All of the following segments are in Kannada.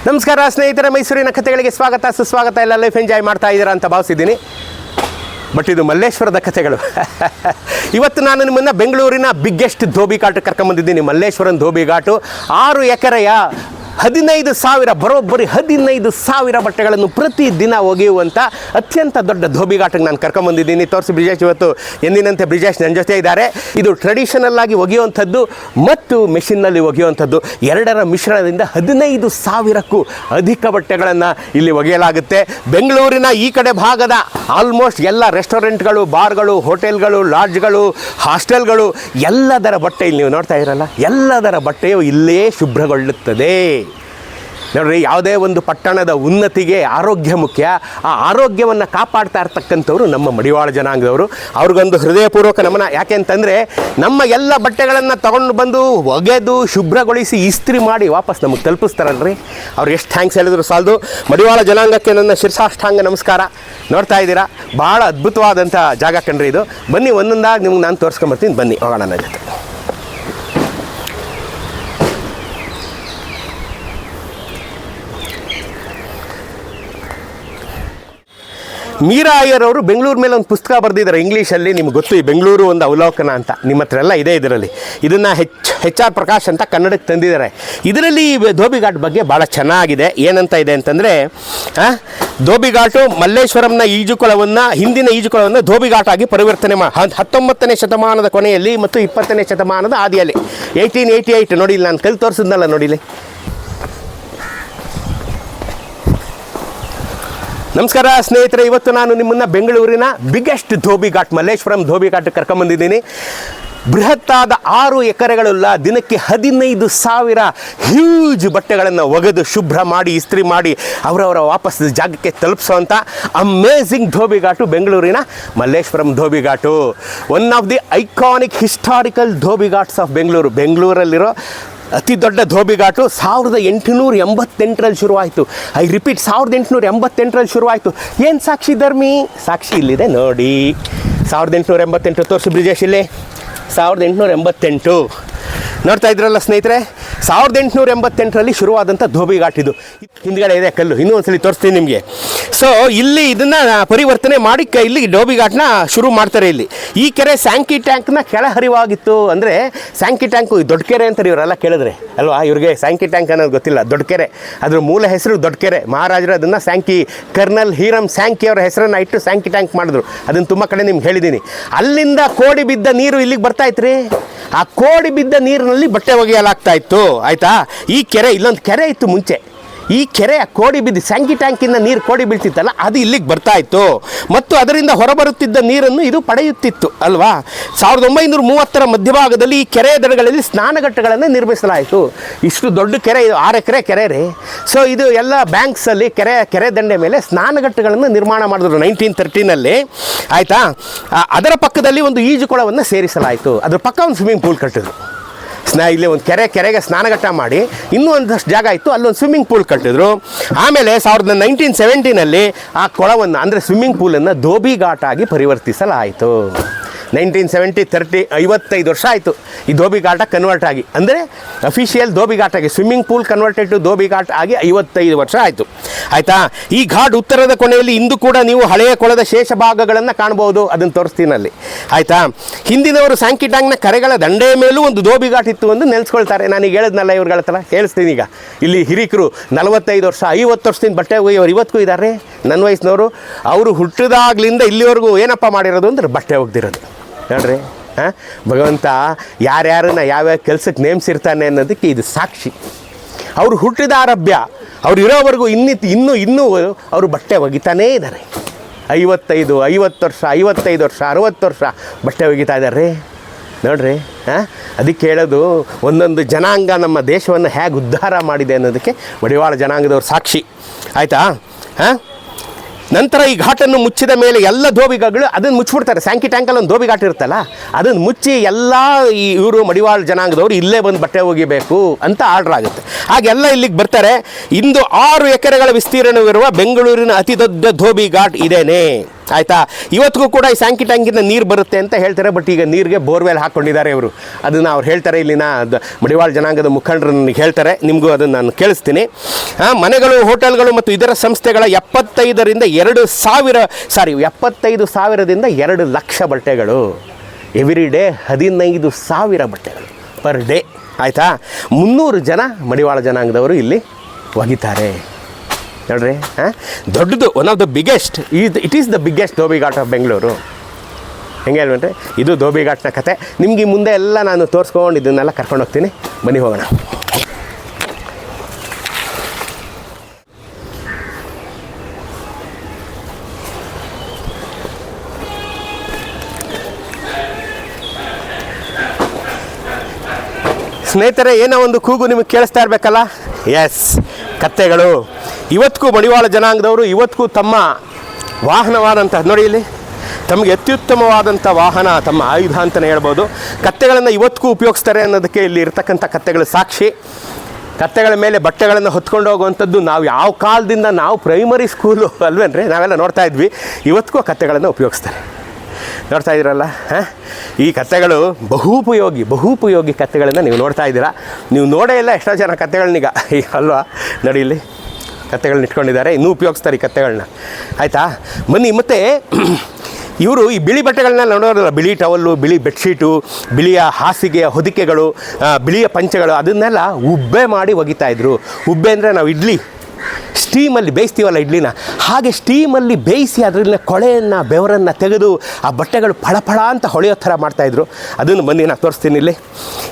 ನಮಸ್ಕಾರ ಸ್ನೇಹಿತರೆ, ಮೈಸೂರಿನ ಕಥೆಗಳಿಗೆ ಸ್ವಾಗತ ಸುಸ್ವಾಗತ. ಎಲ್ಲ ಲೈಫ್ ಎಂಜಾಯ್ ಮಾಡ್ತಾ ಇದ್ದೀರಾ ಅಂತ ಭಾವಿಸಿದ್ದೀನಿ. ಬಟ್ ಇದು ಮಲ್ಲೇಶ್ವರದ ಕಥೆಗಳು. ಇವತ್ತು ನಾನು ನಿಮ್ಮನ್ನು ಬೆಂಗಳೂರಿನ ಬಿಗ್ಗೆಸ್ಟ್ ಧೋಬಿ ಘಾಟ್ ಕರ್ಕೊಂಬಂದಿದ್ದೀನಿ. ಮಲ್ಲೇಶ್ವರನ್ ಧೋಬಿ ಘಾಟು 6 ಎಕರೆಯ 15,000 ಬರೋಬ್ಬರಿ 15,000 ಬಟ್ಟೆಗಳನ್ನು ಪ್ರತಿದಿನ ಒಗೆಯುವಂಥ ಅತ್ಯಂತ ದೊಡ್ಡ ಧೋಬಿ ಘಾಟಿಗೆ ನಾನು ಕರ್ಕೊಂಬಂದಿದ್ದೀನಿ. ತೋರಿಸಿ ಬ್ರಿಜೇಶ್ ಇವತ್ತು ಎಂದಿನಂತೆ ಬ್ರಿಜೇಶ್ ನನ್ನ ಜೊತೆ ಇದ್ದಾರೆ. ಇದು ಟ್ರೆಡಿಷನಲ್ ಆಗಿ ಒಗೆಯುವಂಥದ್ದು ಮತ್ತು ಮೆಷಿನ್ನಲ್ಲಿ ಒಗೆಯುವಂಥದ್ದು ಎರಡರ ಮಿಶ್ರಣದಿಂದ 15,000ಕ್ಕೂ ಅಧಿಕ ಬಟ್ಟೆಗಳನ್ನು ಇಲ್ಲಿ ಒಗೆಯಲಾಗುತ್ತೆ. ಬೆಂಗಳೂರಿನ ಈ ಕಡೆ ಭಾಗದ ಆಲ್ಮೋಸ್ಟ್ ಎಲ್ಲ ರೆಸ್ಟೋರೆಂಟ್ಗಳು, ಬಾರ್ಗಳು, ಹೋಟೆಲ್ಗಳು, ಲಾಡ್ಜ್ಗಳು, ಹಾಸ್ಟೆಲ್ಗಳು ಎಲ್ಲದರ ಬಟ್ಟೆ ಇಲ್ಲಿ ನೀವು ನೋಡ್ತಾ ಇರಲ್ಲ, ಎಲ್ಲದರ ಬಟ್ಟೆಯು ಇಲ್ಲೇ ಶುಭ್ರಗೊಳ್ಳುತ್ತದೆ. ನೋಡ್ರಿ, ಯಾವುದೇ ಒಂದು ಪಟ್ಟಣದ ಉನ್ನತಿಗೆ ಆರೋಗ್ಯ ಮುಖ್ಯ. ಆ ಆರೋಗ್ಯವನ್ನು ಕಾಪಾಡ್ತಾ ಇರ್ತಕ್ಕಂಥವ್ರು ನಮ್ಮ ಮಡಿವಾಳ ಜನಾಂಗದವರು. ಅವ್ರಿಗೊಂದು ಹೃದಯಪೂರ್ವಕ ನಮನ. ಯಾಕೆ ಅಂತಂದರೆ ನಮ್ಮ ಎಲ್ಲ ಬಟ್ಟೆಗಳನ್ನು ತಗೊಂಡು ಬಂದು ಒಗೆದು ಶುಭ್ರಗೊಳಿಸಿ ಇಸ್ತ್ರಿ ಮಾಡಿ ವಾಪಸ್ ನಮಗೆ ತಲುಪಿಸ್ತಾರಲ್ರಿ. ಅವ್ರು ಎಷ್ಟು ಥ್ಯಾಂಕ್ಸ್ ಹೇಳಿದ್ರು ಸಾಲದು. ಮಡಿವಾಳ ಜನಾಂಗಕ್ಕೆ ನನ್ನ ಶಿರಸಾಷ್ಟಾಂಗ ನಮಸ್ಕಾರ. ನೋಡ್ತಾ ಇದ್ದೀರಾ, ಭಾಳ ಅದ್ಭುತವಾದಂಥ ಜಾಗ ಕಣ್ರಿ ಇದು. ಬನ್ನಿ ಒಂದೊಂದಾಗಿ ನಿಮ್ಗೆ ನಾನು ತೋರಿಸ್ಕೊಂಬರ್ತೀನಿ. ಬನ್ನಿ ಹೋಗೋಣ ನನ್ನ ಜೊತೆ. ಮೀರಾ ಅಯ್ಯರ್ ಅವರು ಬೆಂಗಳೂರು ಮೇಲೆ ಒಂದು ಪುಸ್ತಕ ಬರೆದಿದ್ದಾರೆ ಇಂಗ್ಲೀಷಲ್ಲಿ. ನಿಮ್ಗೆ ಗೊತ್ತು, ಈ ಬೆಂಗಳೂರು ಒಂದು ಅವಲೋಕನ ಅಂತ. ನಿಮ್ಮ ಹತ್ರ ಎಲ್ಲ ಇದೆ ಇದರಲ್ಲಿ. ಇದನ್ನು HR ಪ್ರಕಾಶ್ ಅಂತ ಕನ್ನಡಕ್ಕೆ ತಂದಿದ್ದಾರೆ. ಇದರಲ್ಲಿ ಧೋಬಿ ಘಾಟ್ ಬಗ್ಗೆ ಭಾಳ ಚೆನ್ನಾಗಿದೆ. ಏನಂತ ಇದೆ ಅಂತಂದರೆ, ಧೋಬಿ ಘಾಟು ಮಲ್ಲೇಶ್ವರಂನ ಈಜುಕೊಳವನ್ನು, ಹಿಂದಿನ ಈಜುಕೊಳವನ್ನು ಧೋಬಿ ಘಾಟ್ ಆಗಿ ಪರಿವರ್ತನೆ 19ನೇ ಶತಮಾನದ ಕೊನೆಯಲ್ಲಿ ಮತ್ತು 20ನೇ ಶತಮಾನದ ಆದಿಯಲ್ಲಿ 1888 ನೋಡಿ, ಇಲ್ಲಿ ನಾನು ಕಲ್ ತೋರಿಸಿದ್ನಲ್ಲ ನೋಡಿಲಿ. ನಮಸ್ಕಾರ ಸ್ನೇಹಿತರೆ, ಇವತ್ತು ನಾನು ನಿಮ್ಮನ್ನು ಬೆಂಗಳೂರಿನ ಬಿಗ್ಗೆಸ್ಟ್ ಧೋಬಿ ಘಾಟ್ ಮಲ್ಲೇಶ್ವರಂ ಧೋಬಿ ಘಾಟ್ ಕರ್ಕೊಂಬಂದಿದ್ದೀನಿ. ಬೃಹತ್ತಾದ 6 ಎಕರೆಗಳುಳ್ಳ ದಿನಕ್ಕೆ 15,000 ಹ್ಯೂಜ್ ಬಟ್ಟೆಗಳನ್ನು ಒಗೆದು ಶುಭ್ರ ಮಾಡಿ ಇಸ್ತ್ರಿ ಮಾಡಿ ಅವರವರ ವಾಪಸ್ ಜಾಗಕ್ಕೆ ತಲುಪಿಸೋವಂಥ ಅಮೇಝಿಂಗ್ ಧೋಬಿ ಘಾಟು ಬೆಂಗಳೂರಿನ Malleshwaram Dhobi Ghat. One of the iconic historical Dhobi Ghats of Bengaluru. ಬೆಂಗಳೂರಲ್ಲಿರೋ ಅತಿ ದೊಡ್ಡ ಧೋಬಿ ಘಾಟು 1888ರಲ್ಲಿ ಶುರುವಾಯಿತು. ಐ ರಿಪೀಟ್, 1888ರಲ್ಲಿ ಶುರುವಾಯಿತು. ಏನು ಸಾಕ್ಷಿ ಧರ್ಮಿ? ಸಾಕ್ಷಿ ಇಲ್ಲಿದೆ ನೋಡಿ. 1888 ತೋರಿಸಿ ಬ್ರಿಜೇಶ್ ಇಲ್ಲಿ. 1888 ನೋಡ್ತಾ ಇದ್ರಲ್ಲ ಸ್ನೇಹಿತರೆ, 1888ರಲ್ಲಿ ಶುರುವಾದಂಥ ಧೋಬಿ ಘಾಟ್ ಇದು. ಹಿಂದ್ಗಡೆ ಇದೆ ಕಲ್ಲು, ಇನ್ನೂ ಒಂದ್ಸಲಿ ತೋರಿಸ್ತೀನಿ ನಿಮಗೆ. ಸೊ ಇಲ್ಲಿ ಇದನ್ನು ಪರಿವರ್ತನೆ ಮಾಡಿ ಇಲ್ಲಿ ಧೋಬಿ ಘಾಟ್ನ ಶುರು ಮಾಡ್ತಾರೆ. ಇಲ್ಲಿ ಈ ಕೆರೆ ಸ್ಯಾಂಕಿ ಟ್ಯಾಂಕ್ನ ಕೆಳಹರಿವಾಗಿತ್ತು. ಅಂದರೆ ಸ್ಯಾಂಕಿ ಟ್ಯಾಂಕು ದೊಡ್ಡ ಕೆರೆ ಅಂತಾರೆ ಇವರೆಲ್ಲ ಕೇಳಿದ್ರೆ ಅಲ್ವಾ. ಇವ್ರಿಗೆ ಸ್ಯಾಂಕಿ ಟ್ಯಾಂಕ್ ಅನ್ನೋದು ಗೊತ್ತಿಲ್ಲ. ದೊಡ್ಡ ಕೆರೆ, ಅದ್ರ ಮೂಲ ಹೆಸರು ದೊಡ್ಡ ಕೆರೆ. ಮಹಾರಾಜರು ಅದನ್ನು ಸ್ಯಾಂಕಿ, ಕರ್ನಲ್ ಹೀರಮ್ ಸ್ಯಾಂಕಿ ಅವರ ಹೆಸರನ್ನು ಇಟ್ಟು ಸ್ಯಾಂಕಿ ಟ್ಯಾಂಕ್ ಮಾಡಿದ್ರು. ಅದನ್ನು ತುಂಬ ಕಡೆ ನಿಮ್ಗೆ ಹೇಳಿದ್ದೀನಿ. ಅಲ್ಲಿಂದ ಕೋಡಿ ಬಿದ್ದ ನೀರು ಇಲ್ಲಿಗೆ ಬರ್ತಾಯಿತ್ರಿ. ಆ ಕೋಡಿ ಬಿದ್ದ ನೀರಿನಲ್ಲಿ ಬಟ್ಟೆ ಒಗೆಯಲಾಗ್ತಾ ಇತ್ತು. ಆಯಿತಾ. ಈ ಕೆರೆ, ಇಲ್ಲೊಂದು ಕೆರೆ ಇತ್ತು ಮುಂಚೆ. ಈ ಕೆರೆ ಕೋಡಿ ಬಿದ್ದು ಸ್ಯಾಂಕಿ ಟ್ಯಾಂಕಿಂದ ನೀರು ಕೋಡಿ ಬೀಳ್ತಿತ್ತಲ್ಲ, ಅದು ಇಲ್ಲಿಗೆ ಬರ್ತಾ ಇತ್ತು. ಮತ್ತು ಅದರಿಂದ ಹೊರಬರುತ್ತಿದ್ದ ನೀರನ್ನು ಇದು ಪಡೆಯುತ್ತಿತ್ತು ಅಲ್ವಾ. 1930ರ ಮಧ್ಯಭಾಗದಲ್ಲಿ ಈ ಕೆರೆಯ ದಡಗಳಲ್ಲಿ ಸ್ನಾನಘಟ್ಟಗಳನ್ನು ನಿರ್ಮಿಸಲಾಯಿತು. ಇಷ್ಟು ದೊಡ್ಡ ಕೆರೆ ಇದು, 6 ಎಕರೆ ಕೆರೆ ರೀ. ಸೊ ಇದು ಎಲ್ಲ ಬ್ಯಾಂಕ್ಸಲ್ಲಿ ಕೆರೆ ದಂಡೆ ಮೇಲೆ ಸ್ನಾನಘಟ್ಟಗಳನ್ನು ನಿರ್ಮಾಣ ಮಾಡಿದ್ರು 1913ನಲ್ಲಿ. ಆಯಿತಾ. ಅದರ ಪಕ್ಕದಲ್ಲಿ ಒಂದು ಈಜುಕೊಳವನ್ನು ಸೇರಿಸಲಾಯಿತು. ಅದರ ಪಕ್ಕ ಒಂದು ಸ್ವಿಮ್ಮಿಂಗ್ ಪೂಲ್ ಕಟ್ಟಿದ್ರು. ಇಲ್ಲಿ ಒಂದು ಕೆರೆಗೆ ಸ್ನಾನಘಟ್ಟ ಮಾಡಿ ಇನ್ನೂ ಒಂದಷ್ಟು ಜಾಗ ಇತ್ತು, ಅಲ್ಲೊಂದು ಸ್ವಿಮ್ಮಿಂಗ್ ಪೂಲ್ ಕಟ್ಟಿದ್ರು. ಆಮೇಲೆ 1970ನಲ್ಲಿ ಆ ಕೊಳವನ್ನು ಅಂದರೆ ಸ್ವಿಮ್ಮಿಂಗ್ ಪೂಲನ್ನು ಧೋಬಿ ಘಾಟ್ ಆಗಿ ಪರಿವರ್ತಿಸಲಾಯಿತು. 1970 55 ವರ್ಷ ಆಯಿತು ಈ ಧೋಬಿ ಘಾಟ ಕನ್ವರ್ಟ್ ಆಗಿ, ಅಂದರೆ ಅಫಿಷಿಯಲ್ ಧೋಬಿ ಘಾಟ್ ಆಗಿ, swimming pool converted to dhobi ghat ಆಗಿ 55 ವರ್ಷ ಆಯಿತು. ಆಯಿತಾ. ಈ ಘಾಟ್ ಉತ್ತರದ ಕೊನೆಯಲ್ಲಿ ಇಂದು ಕೂಡ ನೀವು ಹಳೆಯ ಕೊಳದ ಶೇಷ ಭಾಗಗಳನ್ನು ಕಾಣ್ಬೋದು, ಅದನ್ನು ತೋರಿಸ್ತೀನಿ ಅಲ್ಲಿ. ಆಯಿತಾ. ಹಿಂದಿನವರು ಸ್ಯಾಂಕಿಟಾಂಗ್ನ ಕರೆಗಳ ದಂಡೆಯ ಮೇಲೂ ಒಂದು ಧೋಬಿ ಘಾಟ್ ಇತ್ತು ಎಂದು ನೆನೆಸ್ಕೊಳ್ತಾರೆ. ನಾನೀಗ ಹೇಳಿದ್ನಲ್ಲ ಇವ್ರುಗಳ ಹತ್ರ, ಹೇಳಿಸ್ತೀನಿ ಈಗ. ಇಲ್ಲಿ ಹಿರಿಕರು 45 ವರ್ಷ 50 ವರ್ಷದಿಂದ ಬಟ್ಟೆ ಒಗೆಯೋರು ಇವತ್ತಿಗೂ ಇದ್ದಾರೆ, ನನ್ನ ವಯಸ್ಸಿನವರು. ಅವರು ಹುಟ್ಟಿದಾಗ್ಲಿಂದ ಇಲ್ಲಿವರೆಗೂ ಏನಪ್ಪ ಮಾಡಿರೋದು ಅಂದ್ರೆ ಬಟ್ಟೆ ಒಗ್ದಿರೋದು ನೋಡ್ರಿ. ಹಾಂ, ಭಗವಂತ ಯಾರ್ಯಾರನ್ನ ಯಾವ್ಯಾವ ಕೆಲಸಕ್ಕೆ ನೇಮಿಸಿರ್ತಾನೆ ಅನ್ನೋದಕ್ಕೆ ಇದು ಸಾಕ್ಷಿ. ಅವರು ಹುಟ್ಟಿದ ಆರಭ್ಯ ಅವ್ರು ಇರೋವರೆಗೂ ಇನ್ನೂ ಅವರು ಬಟ್ಟೆ ಒಗಿತಾನೇ ಇದ್ದಾರೆ. 50 ವರ್ಷ 55 ವರ್ಷ 60 ವರ್ಷ ಬಟ್ಟೆ ಒಗಿತಾ ಇದ್ದಾರೆ ನೋಡ್ರಿ. ಹಾಂ, ಅದಕ್ಕೆ ಹೇಳೋದು ಒಂದೊಂದು ಜನಾಂಗ ನಮ್ಮ ದೇಶವನ್ನು ಹೇಗೆ ಉದ್ಧಾರ ಮಾಡಿದೆ ಅನ್ನೋದಕ್ಕೆ ಮಡಿವಾಳ ಜನಾಂಗದವ್ರು ಸಾಕ್ಷಿ. ಆಯಿತಾ. ಹಾಂ, ನಂತರ ಈ ಘಾಟನ್ನು ಮುಚ್ಚಿದ ಮೇಲೆ ಎಲ್ಲ ಧೋಬಿಗಳು ಅದನ್ನು ಮುಚ್ಚಿಬಿಡ್ತಾರೆ. ಸ್ಯಾಂಕಿ ಟ್ಯಾಂಕಲ್ಲಿ ಒಂದು ಧೋಬಿ ಘಾಟ್ ಇರುತ್ತಲ್ಲ, ಅದನ್ನು ಮುಚ್ಚಿ ಎಲ್ಲ ಇವರು ಮಡಿವಾಳ ಜನಾಂಗದವರು ಇಲ್ಲೇ ಬಂದು ಬಟ್ಟೆ ಒಗಿಬೇಕು ಅಂತ ಆರ್ಡ್ರ್ ಆಗುತ್ತೆ. ಹಾಗೆಲ್ಲ ಇಲ್ಲಿಗೆ ಬರ್ತಾರೆ. ಇಂದು 6 ಎಕರೆಗಳ ವಿಸ್ತೀರ್ಣವಿರುವ ಬೆಂಗಳೂರಿನ ಅತಿ ದೊಡ್ಡ ಧೋಬಿ ಘಾಟ್ ಇದೇನೆ. ಆಯಿತಾ. ಇವತ್ತಿಗೂ ಕೂಡ ಈ ಸ್ಯಾಂಕಿ ಟ್ಯಾಂಕಿಂದ ನೀರು ಬರುತ್ತೆ ಅಂತ ಹೇಳ್ತಾರೆ. ಬಟ್ ಈಗ ನೀರಿಗೆ ಬೋರ್ವೆಲ್ ಹಾಕ್ಕೊಂಡಿದ್ದಾರೆ ಇವರು. ಅದನ್ನು ಅವ್ರು ಹೇಳ್ತಾರೆ, ಇಲ್ಲಿನ ಮಡಿವಾಳ ಜನಾಂಗದ ಮುಖಂಡರು ನನಗೆ ಹೇಳ್ತಾರೆ, ನಿಮಗೂ ಅದನ್ನು ನಾನು ಕೇಳಿಸ್ತೀನಿ. ಮನೆಗಳು, ಹೋಟೆಲ್ಗಳು ಮತ್ತು ಇದರ ಸಂಸ್ಥೆಗಳ 75ರಿಂದ 2 ಲಕ್ಷ ಬಟ್ಟೆಗಳು ಎವ್ರಿ ಡೇ 15,000 ಬಟ್ಟೆಗಳು ಪರ್ ಡೇ. ಆಯಿತಾ. 300 ಜನ ಮಡಿವಾಳ ಜನಾಂಗದವರು ಇಲ್ಲಿ ಒಗಿತಾರೆ ನೋಡ್ರಿ. ಹಾಂ, ದೊಡ್ಡದು, one of the biggest, it is the biggest Dhobi ghat of Bengaluru. ಹೆಂಗೆ ಹೇಳ್ಬೇಡ್ರಿ, ಇದು ಧೋಬಿ ಘಾಟ್ನ ಕತೆ. ನಿಮಗೆ ಮುಂದೆ ಎಲ್ಲ ನಾನು ತೋರಿಸ್ಕೊಂಡು ಇದನ್ನೆಲ್ಲ ಕರ್ಕೊಂಡು ಹೋಗ್ತೀನಿ. ಬನ್ನಿ ಹೋಗೋಣ. ಸ್ನೇಹಿತರೆ, ಏನೋ ಒಂದು ಕೂಗು ನಿಮಗೆ ಕೇಳಿಸ್ತಾ ಇರಬೇಕಲ್ಲ. ಎಸ್, ಕತ್ತೆಗಳು. ಇವತ್ತಿಗೂ ಮಡಿವಾಳ ಜನಾಂಗದವರು ಇವತ್ತಿಗೂ ತಮ್ಮ ವಾಹನವಾದಂಥ, ನೋಡಿ ಇಲ್ಲಿ ತಮಗೆ ಅತ್ಯುತ್ತಮವಾದಂಥ ವಾಹನ, ತಮ್ಮ ಆಯುಧ ಅಂತಲೇ ಹೇಳ್ಬೋದು, ಕತ್ತೆಗಳನ್ನು ಇವತ್ತಿಗೂ ಉಪಯೋಗಿಸ್ತಾರೆ ಅನ್ನೋದಕ್ಕೆ ಇಲ್ಲಿ ಇರ್ತಕ್ಕಂಥ ಕತ್ತೆಗಳು ಸಾಕ್ಷಿ. ಕತ್ತೆಗಳ ಮೇಲೆ ಬಟ್ಟೆಗಳನ್ನು ಹೊತ್ಕೊಂಡು ಹೋಗುವಂಥದ್ದು ನಾವು ಯಾವ ಕಾಲದಿಂದ, ನಾವು ಪ್ರೈಮರಿ ಸ್ಕೂಲು ಅಲ್ವೇನ್ರಿ, ನಾವೆಲ್ಲ ನೋಡ್ತಾ ಇದ್ವಿ. ಇವತ್ತಿಗೂ ಕತ್ತೆಗಳನ್ನು ಉಪಯೋಗಿಸ್ತಾರೆ. ನೋಡ್ತಾ ಇದ್ದೀರಲ್ಲ. ಹಾಂ, ಈ ಕತ್ತೆಗಳು ಬಹುಪಯೋಗಿ ಕತ್ತೆಗಳನ್ನು ನೀವು ನೋಡ್ತಾ ಇದ್ದೀರಾ. ನೀವು ನೋಡೇ ಇಲ್ಲ ಎಷ್ಟೋ ಜನ ಕತ್ತೆಗಳನ್ನೀಗ ಅಲ್ವಾ. ನೋಡಿ ಇಲ್ಲಿ ಕತ್ತೆಗಳನ್ನ ಇಟ್ಕೊಂಡಿದ್ದಾರೆ, ಇನ್ನೂ ಉಪಯೋಗಿಸ್ತಾರೆ ಈ ಕತ್ತೆಗಳನ್ನ. ಆಯಿತಾ. ಬನ್ನಿ. ಮತ್ತು ಇವರು ಈ ಬಿಳಿ ಬಟ್ಟೆಗಳನ್ನ ನೋಡೋರಲ್ಲ, ಬಿಳಿ ಟವಲ್ಲು, ಬಿಳಿ ಬೆಡ್ಶೀಟು, ಬಿಳಿಯ ಹಾಸಿಗೆಯ ಹೊದಿಕೆಗಳು, ಬಿಳಿಯ ಪಂಚೆಗಳು, ಅದನ್ನೆಲ್ಲ ಉಬ್ಬೆ ಮಾಡಿ ಒಗಿತಾಯಿದ್ರು. ಉಬ್ಬೆ ಅಂದರೆ ನಾವು ಇಡ್ಲಿ ಸ್ಟೀಮಲ್ಲಿ ಬೇಯಿಸ್ತೀವಲ್ಲ ಇಡ್ಲಿನ, ಹಾಗೆ ಸ್ಟೀಮಲ್ಲಿ ಬೇಯಿಸಿ ಅದರಲ್ಲಿನ ಕೊಳೆಯನ್ನು, ಬೆವರನ್ನು ತೆಗೆದು ಆ ಬಟ್ಟೆಗಳು ಫಳಫಳ ಅಂತ ಹೊಳೆಯೋ ಥರ ಮಾಡ್ತಾಯಿದ್ರು. ಅದನ್ನು ಬನ್ನಿ ನಾನು ತೋರಿಸ್ತೀನಿ ಇಲ್ಲಿ.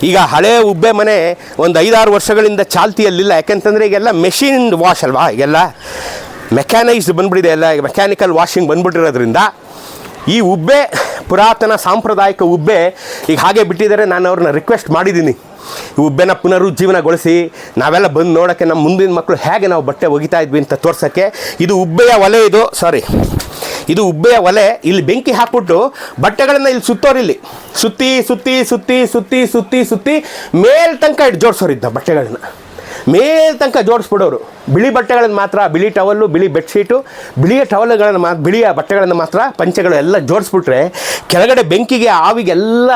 ಈಗ ಹಳೆಯ ಉಬ್ಬೆ ಮನೆ ಒಂದು 5-6 ವರ್ಷಗಳಿಂದ ಚಾಲ್ತಿಯಲ್ಲಿಲ್ಲ. ಯಾಕೆಂತಂದರೆ ಈಗೆಲ್ಲ ಮೆಷಿನ್ ವಾಶ್ ಅಲ್ವಾ, ಈಗೆಲ್ಲ ಮೆಕ್ಯಾನೈಸ್ಡ್ ಬಂದುಬಿಟ್ಟಿದೆ, ಎಲ್ಲ ಮೆಕ್ಯಾನಿಕಲ್ ವಾಷಿಂಗ್ ಬಂದುಬಿಟ್ಟಿರೋದ್ರಿಂದ ಈ ಉಬ್ಬೆ, ಪುರಾತನ ಸಾಂಪ್ರದಾಯಿಕ ಉಬ್ಬೆ ಈಗ ಹಾಗೆ ಬಿಟ್ಟಿದ್ದಾರೆ. ನಾನು ಅವ್ರನ್ನ ರಿಕ್ವೆಸ್ಟ್ ಮಾಡಿದ್ದೀನಿ, ಈ ಉಬ್ಬೆನ ಪುನರುಜ್ಜೀವನಗೊಳಿಸಿ ನಾವೆಲ್ಲ ಬಂದು ನೋಡೋಕ್ಕೆ, ನಮ್ಮ ಮುಂದಿನ ಮಕ್ಕಳು ಹೇಗೆ ನಾವು ಬಟ್ಟೆ ಒಗಿತಾ ಇದ್ವಿ ಅಂತ ತೋರ್ಸೋಕ್ಕೆ. ಇದು ಉಬ್ಬೆಯ ಒಲೆ, ಇದು ಉಬ್ಬೆಯ ಒಲೆ. ಇಲ್ಲಿ ಬೆಂಕಿ ಹಾಕ್ಬಿಟ್ಟು ಬಟ್ಟೆಗಳನ್ನು ಇಲ್ಲಿ ಸುತ್ತೋರಿಲ್ಲಿ ಸುತ್ತಿ ಮೇಲ್ ತನಕ ಇಟ್ಟು ಜೋಡಿಸೋರಿದ್ದ ಬಟ್ಟೆಗಳನ್ನ ಮೇಲ್ ತನಕ ಜೋಡಿಸ್ಬಿಡೋರು. ಬಿಳಿ ಬಟ್ಟೆಗಳನ್ನು ಮಾತ್ರ, ಬಿಳಿ ಟವಲ್ಲು, ಬಿಳಿ ಬೆಡ್ಶೀಟು, ಬಿಳಿಯ ಟವಲ್ಗಳನ್ನು ಬಿಳಿಯ ಬಟ್ಟೆಗಳನ್ನು ಮಾತ್ರ, ಪಂಚೆಗಳು ಎಲ್ಲ ಜೋಡಿಸ್ಬಿಟ್ರೆ ಕೆಳಗಡೆ ಬೆಂಕಿಗೆ, ಆವಿಗೆಲ್ಲ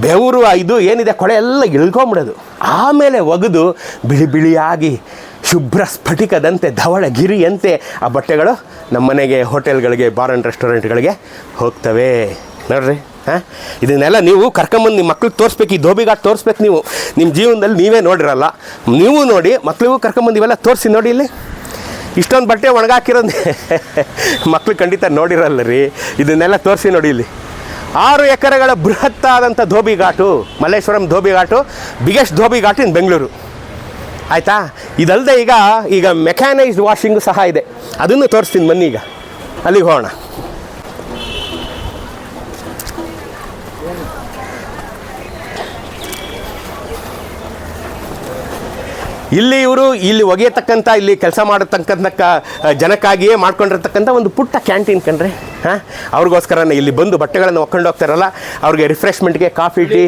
ಬೆವರು, ಇದು ಏನಿದೆ ಕೊಳೆ ಎಲ್ಲ ಇಳ್ಕೊಂಬಿಡೋದು. ಆಮೇಲೆ ಒಗೆದು ಬಿಳಿಯಾಗಿ ಶುಭ್ರ ಸ್ಫಟಿಕದಂತೆ, ಧವಳಗಿರಿಯಂತೆ ಆ ಬಟ್ಟೆಗಳು ನಮ್ಮ ಮನೆಗೆ, ಹೋಟೆಲ್ಗಳಿಗೆ, ಬಾರ್ ಆ್ಯಂಡ್ ರೆಸ್ಟೋರೆಂಟ್ಗಳಿಗೆ ಹೋಗ್ತವೆ ನೋಡ್ರಿ. ಹಾಂ, ಇದನ್ನೆಲ್ಲ ನೀವು ಕರ್ಕೊಂಬಂದು ನಿಮ್ಮ ಮಕ್ಳಿಗೆ ತೋರಿಸ್ಬೇಕು. ಈ ಧೋಬಿ ಘಾಟ್ ತೋರಿಸ್ಬೇಕು. ನೀವು ನಿಮ್ಮ ಜೀವನದಲ್ಲಿ ನೀವೇ ನೋಡಿರಲ್ಲ, ನೀವು ನೋಡಿ ಮಕ್ಳಿಗೂ ಕರ್ಕೊಂಬಂದು ಇವೆಲ್ಲ ತೋರಿಸಿ. ನೋಡಿ ಇಲ್ಲಿ ಇಷ್ಟೊಂದು ಬಟ್ಟೆ ಒಣಗಾಕಿರೋದು ಮಕ್ಳು ಖಂಡಿತ ನೋಡಿರಲ್ಲ ರೀ. ಇದನ್ನೆಲ್ಲ ತೋರಿಸಿ ನೋಡಿ. ಇಲ್ಲಿ 6 ಎಕರೆಗಳ ಬೃಹತ್ತಾದಂಥ ಧೋಬಿ ಘಾಟು, ಮಲ್ಲೇಶ್ವರಂ ಧೋಬಿ ಘಾಟು, ಬಿಗ್ಗೆಸ್ಟ್ ಧೋಬಿ ಘಾಟ್ ಇನ್ ಬೆಂಗಳೂರು. ಆಯಿತಾ. ಇದಲ್ಲದೆ ಈಗ ಮೆಕ್ಯಾನೈಸ್ಡ್ ವಾಷಿಂಗು ಸಹ ಇದೆ, ಅದನ್ನು ತೋರಿಸ್ತೀನಿ ಬನ್ನಿ. ಈಗ ಅಲ್ಲಿಗೆ ಹೋಗೋಣ. ಇಲ್ಲಿ ಒಗೆಯತಕ್ಕಂಥ, ಇಲ್ಲಿ ಕೆಲಸ ಮಾಡತಕ್ಕಂಥ ಜನಕ್ಕಾಗಿಯೇ ಮಾಡ್ಕೊಂಡಿರ್ತಕ್ಕಂಥ ಒಂದು ಪುಟ್ಟ ಕ್ಯಾಂಟೀನ್ ಕಣ್ರಿ. ಹಾಂ, ಅವ್ರಿಗೋಸ್ಕರನೇ ಇಲ್ಲಿ ಬಂದು ಬಟ್ಟೆಗಳನ್ನು ಒಕ್ಕೊಂಡು ಹೋಗ್ತಾರಲ್ಲ, ಅವ್ರಿಗೆ ರಿಫ್ರೆಶ್ಮೆಂಟ್ಗೆ ಕಾಫಿ, ಟೀ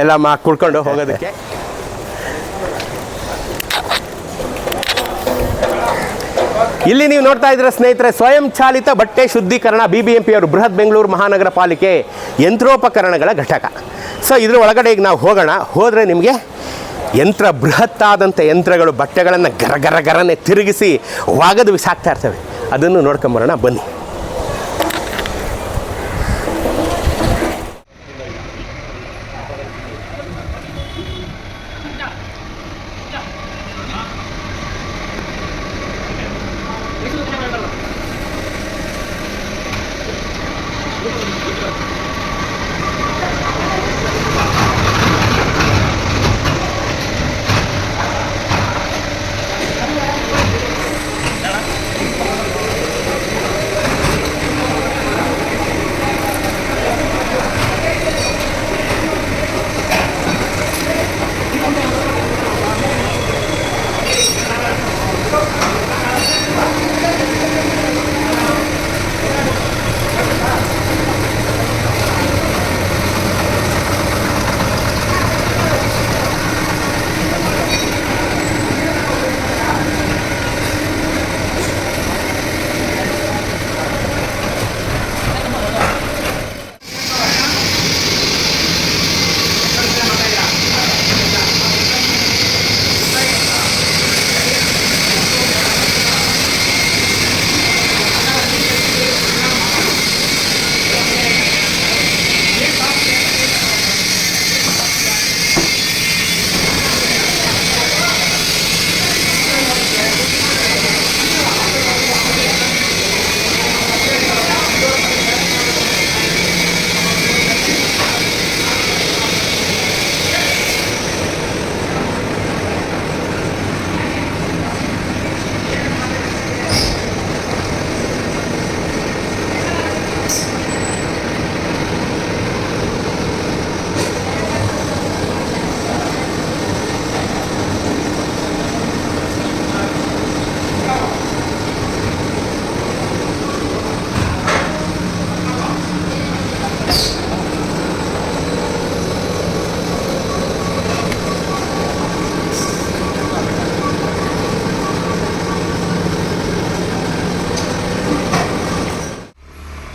ಎಲ್ಲ ಕುಡ್ಕೊಂಡು ಹೋಗೋದಕ್ಕೆ. ಇಲ್ಲಿ ನೀವು ನೋಡ್ತಾ ಇದ್ದೀರಾ ಸ್ನೇಹಿತರೆ, ಸ್ವಯಂ ಚಾಲಿತ ಬಟ್ಟೆ ಶುದ್ಧೀಕರಣ BBMP ಅವರು ಬೃಹತ್ ಬೆಂಗಳೂರು ಮಹಾನಗರ ಪಾಲಿಕೆ ಯಂತ್ರೋಪಕರಣಗಳ ಘಟಕ. ಸೊ ಇದ್ರ ಒಳಗಡೆ ಈಗ ನಾವು ಹೋಗೋಣ. ಹೋದರೆ ನಿಮಗೆ ಬೃಹತ್ತಾದಂಥ ಯಂತ್ರಗಳು ಬಟ್ಟೆಗಳನ್ನು ಗರಗರನೆ ತಿರುಗಿಸಿ ಒಗೆದು ಬಿಸಾಕ್ತಾ ಇರ್ತವೆ. ಅದನ್ನು ನೋಡ್ಕೊಂಬರೋಣ ಬನ್ನಿ.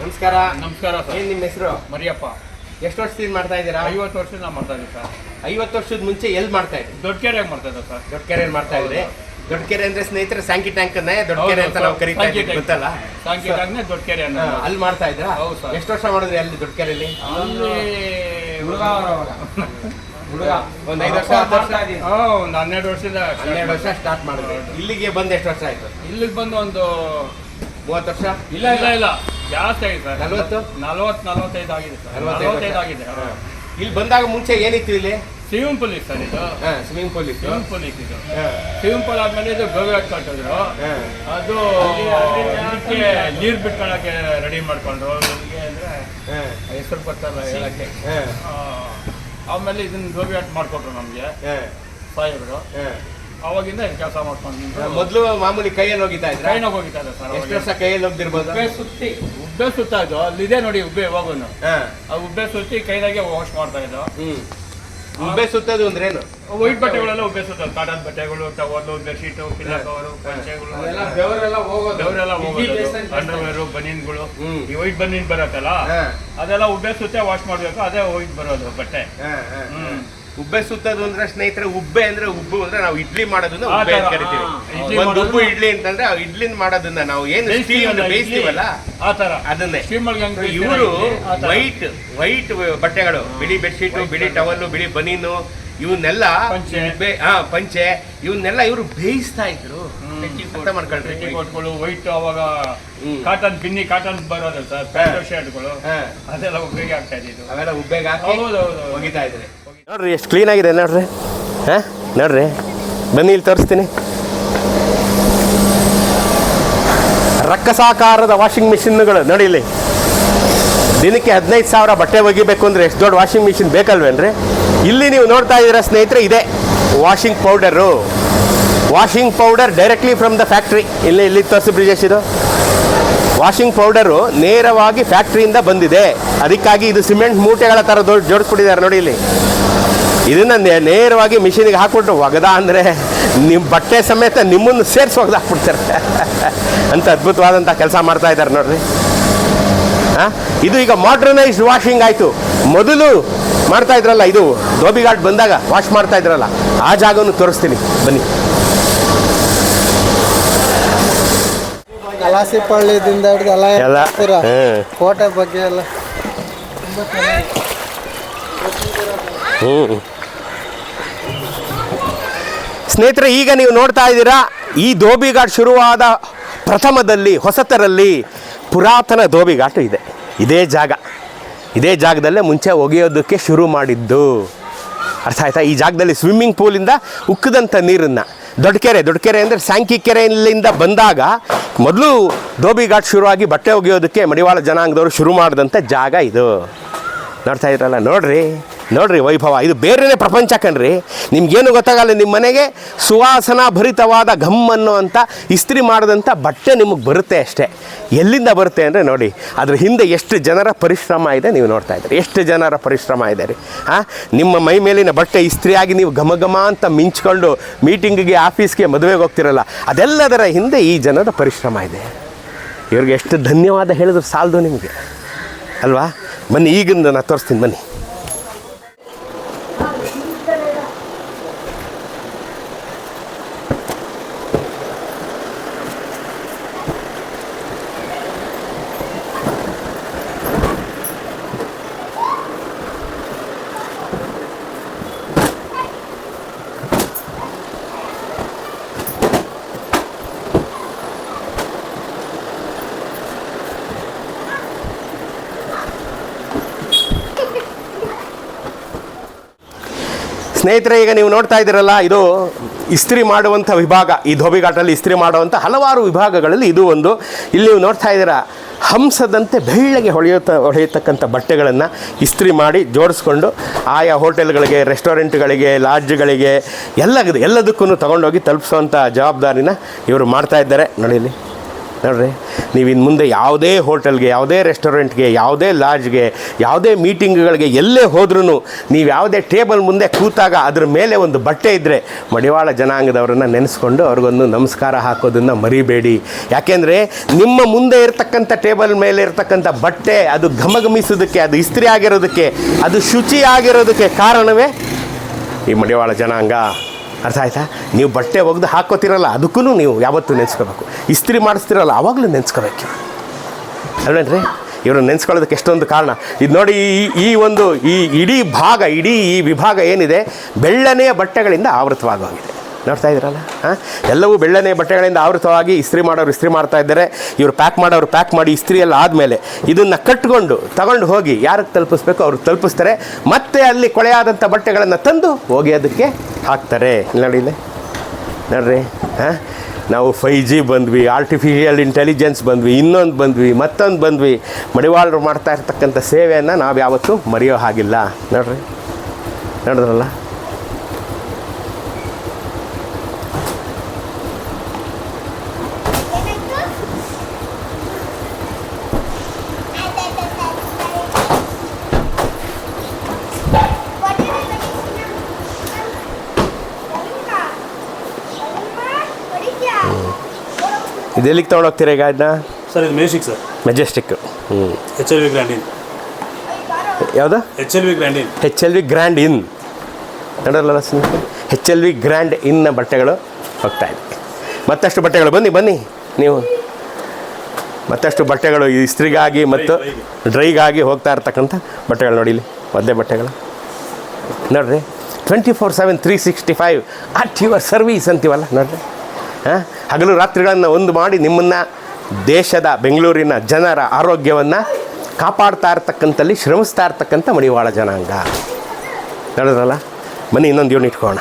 ನಮಸ್ಕಾರ. ನಮಸ್ಕಾರ ಸರ್. ಏನು ನಿಮ್ಮ ಹೆಸರು? ಮರಿಯಪ್ಪ. ಎಷ್ಟು ವರ್ಷದಿಂದ ಮಾಡ್ತಾ ಇದ್ದೀರಾ? 50 ವರ್ಷದಿಂದ ನಾವು ಮಾಡ್ತಾ ಇದ್ದೀವಿ ಸರ್. 50 ವರ್ಷದ ಮುಂಚೆ ಎಲ್ಲಿ ಮಾಡ್ತಾ ಇದ್ರಿ? ದೊಡ್ಡಕೆರೆಯಾಗಿ ಮಾಡ್ತಾ ಇದ್ದೀವಿ ಸರ್. ದೊಡ್ಡಕೆರೆಯಲ್ಲಿ ಮಾಡ್ತಾ ಇದ್ರಿ. ದೊಡ್ಡಕೆರೆ ಅಂದ್ರೆ ಸ್ನೇಹಿತರೆ ಸ್ಯಾಂಕಿ ಟ್ಯಾಂಕ್ ಅನ್ನೇ ದೊಡ್ಡಕೆರೆ ಅಂತ ನಾವು ಕರೀತಾ ಇದ್ದೀವಿ, ಗೊತ್ತಲ್ಲ? ಸಾಂಕಿ ಟ್ಯಾಂಕ್ನೇ ದೊಡ್ಡಕೆರೆ ಅನ್ನೋ. ಅಲ್ಲಿ ಮಾಡ್ತಾ ಇದ್ರಾ? ಹೌದು ಸರ್. ಎಷ್ಟು ವರ್ಷ ಮಾಡಿದ್ರಿ ಅಲ್ಲಿ ದೊಡ್ಡಕೆರೆಯಲ್ಲಿ? ಅಲ್ಲಿ ಒಂದು 5 ವರ್ಷ, 10 ವರ್ಷ? ಒಂದು 12 ವರ್ಷದಿಂದ 12 ವರ್ಷ ಸ್ಟಾರ್ಟ್ ಮಾಡಿದ್ರಿ. ಇಲ್ಲಿಗೆ ಬಂದು ಎಷ್ಟು ವರ್ಷ ಆಯ್ತು? ಇಲ್ಲಿಗೆ ಬಂದು ಒಂದು 30 ವರ್ಷ? ಇಲ್ಲ ಜಾಸ್ತಿ ಆಗಿದೆ ಸರ್. 40-45 ಆಗಿದೆ ಸರ್. 45 ಆಗಿದೆ. ಇಲ್ಲಿ ಬಂದಾಗ ಮುಂಚೆ ಏನಿತ್ತು ಇಲ್ಲಿ? ಸ್ವಿಮ್ಮಿಂಗ್ ಪೂಲ್ ಇತ್ತು ಸರ್. ಇದು ಸ್ವಿಮ್ಮಿಂಗ್ ಪೂಲ್ ಇತ್ತು. ಸ್ವಿಮ್ಮಿಂಗ್ ಪೂಲ್ ಇತ್ತು. ಸ್ವಿಮ್ಮಿಂಗ್ ಪೂಲ್ ಆದ್ಮೇಲೆ ಇದು ಗೋವಿಯಾಟ್ ಕಟ್ಟಿದ್ರು. ಅದು ಅದಕ್ಕೆ ನೀರು ಬಿಟ್ಕೊಳಕ್ಕೆ ರೆಡಿ ಮಾಡ್ಕೊಂಡ್ರು. ಇಲ್ಲಿಗೆ ಅಂದ್ರೆ ಹೆಸರು ಬರ್ತಾರಲ್ಲ ಹೇಳಕ್ಕೆ. ಆಮೇಲೆ ಇದನ್ನ ಗೋವಿಯಾಟ್ ಮಾಡ್ಕೊಟ್ರು ನಮ್ಗೆ ಸಾಹೇಬ್ರು. ಅವಾಗಿಂದ ಕೆಲಸ ಮಾಡ್ಕೊಂಡು ಮೊದಲು ಮಾಮೂಲಿ ಕೈಯಲ್ಲಿ ಹೋಗಿತಾ ಇದ್ರೆ ಕೈನಾಗ ಹೋಗಿತಾ ಇದೆ ಸರ್. ಎಷ್ಟು ವರ್ಷ ಕೈಯಲ್ಲಿ ಹೋಗ್ತಿರ್ಬೋದು? ಉಬ್ಬೆ ಸುತ್ತಾ ಇದ್ದು ಅಲ್ಲಿದೆ ನೋಡಿ ಉಬ್ಬೆ. ಯಾವಾಗೂನು ಆ ಉಬ್ಬೆ ಸುತ್ತಿ ಕೈದಾಗೆ ವಾಶ್ ಮಾಡ್ತಾ ಇದ್ದು. ಉಬ್ಬೆ ಸುತ್ತೋದು ಅಂದ್ರೇನು? ವೈಟ್ ಬಟ್ಟೆಗಳೆಲ್ಲ ಉಬ್ಬೆ ಸುತ್ತೋದು. ಕಾಟನ್ ಬಟ್ಟೆಗಳು, ಟವಲು, ಬೆಡ್ಶೀಟು, ಪಿಲ್ಲೋ ಕವರು, ಪಂಚೆಗಳು, ಬೆವರೆಲ್ಲ ಹೋಗೋದು. ಅಂಡರ್ವೇರು, ಬನೀನ್ಗಳು. ಈ ವೈಟ್ ಬನೀನ್ ಬರತ್ತಲ್ಲ ಅದೆಲ್ಲ ಉಬ್ಬೆ ಸುತ್ತೆ ವಾಶ್ ಮಾಡ್ಬೇಕು. ಅದೇ ವೈಟ್ ಬರೋದು ಬಟ್ಟೆ. ಉಬ್ಬೆ ಸುತ್ತೋದು ಅಂದ್ರೆ ಸ್ನೇಹಿತರೆ, ಉಬ್ಬೆ ಅಂದ್ರೆ ಉಬ್ಬು ಅಂದ್ರೆ ನಾವು ಇಡ್ಲಿ ಮಾಡೋದನ್ನ ಉಬ್ಬೆ ಅಂತ ಕರಿತೀವಿ. ಒಂದು ಉಬ್ಬು ಇಡ್ಲಿ ಅಂತಂದ್ರೆ ಇಡ್ಲಿ ಮಾಡೋದನ್ನ ನಾವು ಏನು ಬೇಯಿಸ್ತೀವಲ್ಲ ಆ ತರ ಅದನ್ನೇ. ಇವರು ವೈಟ್ ಬಟ್ಟೆಗಳು, ಬಿಳಿ ಬೆಡ್ಶೀಟು, ಬಿಳಿ ಟವಲ್ಲು, ಬಿಳಿ ಬನೀನು, ಇವನ್ನೆಲ್ಲ ಪಂಚೆ ಇವನ್ನೆಲ್ಲ ಇವರು ಬೇಯಿಸ್ತಾ ಇದ್ರು. ಅರ್ಥ ಮಾಡ್ಕೊಳ್ರಿ. ಕೋಟ್ಗಳು ವೈಟ್ ಅವಾಗ ಕಾಟನ್ ಪಿನ್ನಿ ಕಾಟನ್ ಬರೋದು ಸರ್. ಪ್ಯಾಂಟ್ ಶರ್ಟ್ಗಳು ಅದೆಲ್ಲ ಉಬ್ಬೇಗೆ ಆಗ್ತಾ ಇದ್ದು. ಅವೆಲ್ಲ ಉಬ್ಬೇಗೆ ಹಾಕಿ ಒಗಿತಾ ಇದ್ರೆ ನೋಡ್ರಿ ಎಷ್ಟು ಕ್ಲೀನ್ ಆಗಿದೆ ನೋಡ್ರಿ. ನೋಡ್ರಿ ಬನ್ನಿ ಇಲ್ಲಿ ತೋರಿಸ್ತೀನಿ. ರಕ್ಕಸಾಕಾರದ ವಾಷಿಂಗ್ ಮಿಷಿನ್ಗಳು ನೋಡಿ ಇಲ್ಲಿ. ದಿನಕ್ಕೆ 15,000 ಬಟ್ಟೆ ಒಗಿಬೇಕು ಅಂದರೆ ಎಷ್ಟು ದೊಡ್ಡ ವಾಷಿಂಗ್ ಮಿಷಿನ್ ಬೇಕಲ್ವೇನ್ರಿ? ಇಲ್ಲಿ ನೀವು ನೋಡ್ತಾ ಇದ್ದೀರಾ ಸ್ನೇಹಿತರೆ, ಇದೆ washing powder. Washing powder directly from the factory. ಇಲ್ಲಿ ತೋರಿಸಿ ಬ್ರಿಜೇಶ್, ಇದು ವಾಷಿಂಗ್ ಪೌಡರು ನೇರವಾಗಿ ಫ್ಯಾಕ್ಟ್ರಿಯಿಂದ ಬಂದಿದೆ. ಅದಕ್ಕಾಗಿ ಇದು ಸಿಮೆಂಟ್ ಮೂಟೆಗಳ ಥರ ಜೋಡಿಸ್ಬಿಟ್ಟಿದ್ದಾರೆ ನೋಡಿ ಇಲ್ಲಿ. ಇದನ್ನು ನೇರವಾಗಿ ಮಿಷಿನಿಗೆ ಹಾಕ್ಬಿಟ್ಟು ಒಗದ ಅಂದರೆ ನಿಮ್ಮ ಬಟ್ಟೆ ಸಮೇತ ನಿಮ್ಮನ್ನು ಸೇರಿಸಿ ಒಗ್ದು ಹಾಕ್ಬಿಡ್ತಾರೆ ಅಂತ ಅದ್ಭುತವಾದಂಥ ಕೆಲಸ ಮಾಡ್ತಾ ಇದ್ದಾರೆ ನೋಡ್ರಿ. ಹಾಂ, ಇದು ಈಗ ಮಾಡ್ರನೈಸ್ಡ್ ವಾಷಿಂಗ್ ಆಯಿತು. ಮೊದಲು ಮಾಡ್ತಾ ಇದ್ರಲ್ಲ, ಇದು ಧೋಬಿ ಘಾಟ್ ಬಂದಾಗ ವಾಶ್ ಮಾಡ್ತಾ ಇದ್ರಲ್ಲ, ಆ ಜಾಗವನ್ನು ತೋರಿಸ್ತೀನಿ ಬನ್ನಿ. ಕಲಾಸಿಪಳ್ಳಿದಿಂದ ಹಿಡಿದು ಎಲ್ಲ ಕೋಟೆ ಬಗ್ಗೆ ಎಲ್ಲ ಸ್ನೇಹಿತರೆ, ಈಗ ನೀವು ನೋಡ್ತಾ ಇದ್ದೀರಾ, ಈ ಧೋಬಿ ಘಾಟ್ ಶುರುವಾದ ಪ್ರಥಮದಲ್ಲಿ ಹೊಸತರಲ್ಲಿ ಪುರಾತನ ಧೋಬಿ ಘಾಟು ಇದೆ. ಇದೇ ಜಾಗದಲ್ಲೇ ಮುಂಚೆ ಒಗೆಯೋದಕ್ಕೆ ಶುರು ಮಾಡಿದ್ದು. ಅರ್ಥ ಆಯ್ತಾ? ಈ ಜಾಗದಲ್ಲಿ ಸ್ವಿಮ್ಮಿಂಗ್ ಪೂಲಿಂದ ಉಕ್ಕಿದಂಥ ನೀರನ್ನು ದೊಡ್ಡ ಕೆರೆ ಅಂದರೆ ಸ್ಯಾಂಕಿ ಕೆರೆಯಿಂದ ಬಂದಾಗ ಮೊದಲು ಧೋಬಿ ಘಾಟ್ ಶುರುವಾಗಿ ಬಟ್ಟೆ ಒಗೆಯೋದಕ್ಕೆ ಮಡಿವಾಳ ಜನಾಂಗದವರು ಶುರು ಮಾಡಿದಂಥ ಜಾಗ ಇದು. ನೋಡ್ತಾ ಇದ್ರಲ್ಲ, ನೋಡ್ರಿ ವೈಭವ. ಇದು ಬೇರೆಯೇ ಪ್ರಪಂಚ ಕಣ್ರಿ. ನಿಮ್ಗೇನು ಗೊತ್ತಾಗಲ್ಲ, ನಿಮ್ಮ ಮನೆಗೆ ಸುವಾಸನಾ ಭರಿತವಾದ ಘಮ್ ಅನ್ನೋವಂಥ ಇಸ್ತ್ರಿ ಮಾಡಿದಂಥ ಬಟ್ಟೆ ನಿಮಗೆ ಬರುತ್ತೆ ಅಷ್ಟೇ. ಎಲ್ಲಿಂದ ಬರುತ್ತೆ ಅಂದರೆ ನೋಡಿ, ಅದ್ರ ಹಿಂದೆ ಎಷ್ಟು ಜನರ ಪರಿಶ್ರಮ ಇದೆ ನೀವು ನೋಡ್ತಾ ಇದ್ದೀರಿ. ಎಷ್ಟು ಜನರ ಪರಿಶ್ರಮ ಇದೆ ರೀ. ನಿಮ್ಮ ಮೈ ಮೇಲಿನ ಬಟ್ಟೆ ಇಸ್ತ್ರಿಯಾಗಿ ನೀವು ಘಮ ಅಂತ ಮಿಂಚ್ಕೊಂಡು ಮೀಟಿಂಗಿಗೆ, ಆಫೀಸ್ಗೆ, ಮದುವೆಗೆ ಹೋಗ್ತಿರಲ್ಲ, ಅದೆಲ್ಲದರ ಹಿಂದೆ ಈ ಜನರ ಪರಿಶ್ರಮ ಇದೆ. ಇವ್ರಿಗೆ ಎಷ್ಟು ಧನ್ಯವಾದ ಹೇಳಿದ್ರು ಸಾಲದು ನಿಮಗೆ ಅಲ್ವಾ? ಬನ್ನಿ, ಈಗಿಂದ ನಾನು ತೋರಿಸ್ತೀನಿ ಬನ್ನಿ. ಸ್ನೇಹಿತರೆ, ಈಗ ನೀವು ನೋಡ್ತಾ ಇದ್ದೀರಲ್ಲ, ಇದು ಇಸ್ತ್ರಿ ಮಾಡುವಂಥ ವಿಭಾಗ. ಈ ಧೋಬಿ ಘಾಟಲ್ಲಿ ಇಸ್ತ್ರಿ ಮಾಡುವಂಥ ಹಲವಾರು ವಿಭಾಗಗಳಲ್ಲಿ ಇದು ಒಂದು. ಇಲ್ಲಿ ನೀವು ನೋಡ್ತಾ ಇದ್ದೀರಾ, ಹಂಸದಂತೆ ಬೆಳ್ಳಗೆ ಹೊಳೆಯತಕ್ಕಂಥ ಬಟ್ಟೆಗಳನ್ನು ಇಸ್ತ್ರಿ ಮಾಡಿ ಜೋಡಿಸ್ಕೊಂಡು ಆಯಾ ಹೋಟೆಲ್ಗಳಿಗೆ, ರೆಸ್ಟೋರೆಂಟ್ಗಳಿಗೆ, ಲಾಡ್ಜ್ಗಳಿಗೆ ಎಲ್ಲದಕ್ಕೂ ತಗೊಂಡೋಗಿ ತಲುಪಿಸುವಂಥ ಜವಾಬ್ದಾರಿನ ಇವರು ಮಾಡ್ತಾ ಇದ್ದಾರೆ. ನೋಡಿಲಿ, ನೋಡ್ರಿ, ನೀವು ಇನ್ನು ಮುಂದೆ ಯಾವುದೇ ಹೋಟೆಲ್ಗೆ, ಯಾವುದೇ ರೆಸ್ಟೋರೆಂಟ್ಗೆ, ಯಾವುದೇ ಲಾಡ್ಜ್ಗೆ, ಯಾವುದೇ ಮೀಟಿಂಗ್ಗಳಿಗೆ ಎಲ್ಲೇ ಹೋದ್ರೂ ನೀವು ಯಾವುದೇ ಟೇಬಲ್ ಮುಂದೆ ಕೂತಾಗ ಅದ್ರ ಮೇಲೆ ಒಂದು ಬಟ್ಟೆ ಇದ್ದರೆ ಮಡಿವಾಳ ಜನಾಂಗದವರನ್ನು ನೆನೆಸ್ಕೊಂಡು ಅವ್ರಿಗೊಂದು ನಮಸ್ಕಾರ ಹಾಕೋದನ್ನು ಮರಿಬೇಡಿ. ಯಾಕೆಂದರೆ ನಿಮ್ಮ ಮುಂದೆ ಇರತಕ್ಕಂಥ ಟೇಬಲ್ ಮೇಲೆ ಇರತಕ್ಕಂಥ ಬಟ್ಟೆ ಅದು ಘಮಘಮಿಸೋದಕ್ಕೆ, ಅದು ಇಸ್ತ್ರಿ ಆಗಿರೋದಕ್ಕೆ, ಅದು ಶುಚಿಯಾಗಿರೋದಕ್ಕೆ ಕಾರಣವೇ ಈ ಮಡಿವಾಳ ಜನಾಂಗ. ಅರ್ಥ ಆಯ್ತಾ? ನೀವು ಬಟ್ಟೆ ಒಗೆದು ಹಾಕೋತಿರಲ್ಲ, ಅದಕ್ಕೂ ನೀವು ಯಾವತ್ತೂ ನೆನೆಸ್ಕೋಬೇಕು. ಇಸ್ತ್ರಿ ಮಾಡಿಸ್ತಿರಲ್ಲ, ಆವಾಗಲೂ ನೆನೆಸ್ಕೋಬೇಕು ಅಲ್ವೇನ್ರಿ? ಇವರು ನೆನೆಸ್ಕೊಳ್ಳೋದಕ್ಕೆ ಎಷ್ಟೊಂದು ಕಾರಣ. ಇದು ನೋಡಿ, ಈ ಇಡೀ ಈ ವಿಭಾಗ ಏನಿದೆ ಬೆಳ್ಳನೆಯ ಬಟ್ಟೆಗಳಿಂದ ಆವೃತವಾಗೋಗಿದೆ. ನೋಡ್ತಾ ಇದ್ದೀರಲ್ಲ, ಎಲ್ಲವೂ ಬೆಳ್ಳನೆಯ ಬಟ್ಟೆಗಳಿಂದ ಆವೃತವಾಗಿ ಇಸ್ತ್ರಿ ಮಾಡ್ತಾ ಇದ್ದಾರೆ. ಇವರು ಪ್ಯಾಕ್ ಮಾಡಿ ಇಸ್ತ್ರಿ ಎಲ್ಲ ಆದಮೇಲೆ ಇದನ್ನು ಕಟ್ಕೊಂಡು ತಗೊಂಡು ಹೋಗಿ ಯಾರಿಗೆ ತಲುಪಿಸ್ಬೇಕು ಅವ್ರಿಗೆ ತಲುಪಿಸ್ತಾರೆ. ಮತ್ತೆ ಅಲ್ಲಿ ಕೊಳೆಯಾದಂಥ ಬಟ್ಟೆಗಳನ್ನು ತಂದು ಒಗೆಯೋದಕ್ಕೆ ಹಾಕ್ತಾರೆ. ನೋಡ್ರಿ, ನಾವು 5G ಬಂದ್ವಿ, ಆರ್ಟಿಫಿಷಿಯಲ್ ಇಂಟೆಲಿಜೆನ್ಸ್ ಬಂದ್ವಿ, ಇನ್ನೊಂದು ಬಂದ್ವಿ, ಮತ್ತೊಂದು ಬಂದ್ವಿ. ಮಡಿವಾಳರು ಮಾಡ್ತಾ ಇರ್ತಕ್ಕಂಥ ಸೇವೆಯನ್ನು ನಾವು ಯಾವತ್ತೂ ಮರೆಯೋ ಹಾಗಿಲ್ಲ. ನೋಡಿದ್ರಲ್ಲ, ಇದೆಲ್ಲಿಗೆ ತೊಗೊಂಡೋಗ್ತೀರಾ ಈಗ ಇದನ್ನ? ಸರ್, ಇದು Majestic sir. Majestic. HLV grand inn. ಯಾವುದು? HLV grand inn. HLV grand inn. ನೋಡಲ್ಲ, HLV ಗ್ರ್ಯಾಂಡ್ ಇನ್ನ ಬಟ್ಟೆಗಳು ಹೋಗ್ತಾ ಇದೆ. ಮತ್ತಷ್ಟು ಬಟ್ಟೆಗಳು ಬನ್ನಿ ನೀವು. ಮತ್ತಷ್ಟು ಬಟ್ಟೆಗಳು ಇಸ್ತ್ರಿಗಾಗಿ ಮತ್ತು ಡ್ರೈಗಾಗಿ ಹೋಗ್ತಾ ಇರ್ತಕ್ಕಂಥ ಬಟ್ಟೆಗಳು ನೋಡಿ. ಇಲ್ಲಿ ಒದ್ದೆ ಬಟ್ಟೆಗಳು ನೋಡ್ರಿ. 24/7 365 ಅಟ್ ಯುವರ್ ಸರ್ವೀಸ್ ಅಂತೀವಲ್ಲ ನೋಡ್ರಿ. ಹಗಲು ರಾತ್ರಿಗಳನ್ನು ಒಂದು ಮಾಡಿ ನಿಮ್ಮನ್ನು, ದೇಶದ ಬೆಂಗಳೂರಿನ ಜನರ ಆರೋಗ್ಯವನ್ನು ಕಾಪಾಡ್ತಾ ಇರ್ತಕ್ಕಂಥಲ್ಲಿ ಶ್ರಮಿಸ್ತಾ ಇರ್ತಕ್ಕಂಥ ಮಡಿವಾಳ ಜನಾಂಗ. ನೋಡಿದ್ರಲ್ಲ, ಬನ್ನಿ ಇನ್ನೊಂದು ಯೂನಿಟ್ ಇಟ್ಕೋಣ.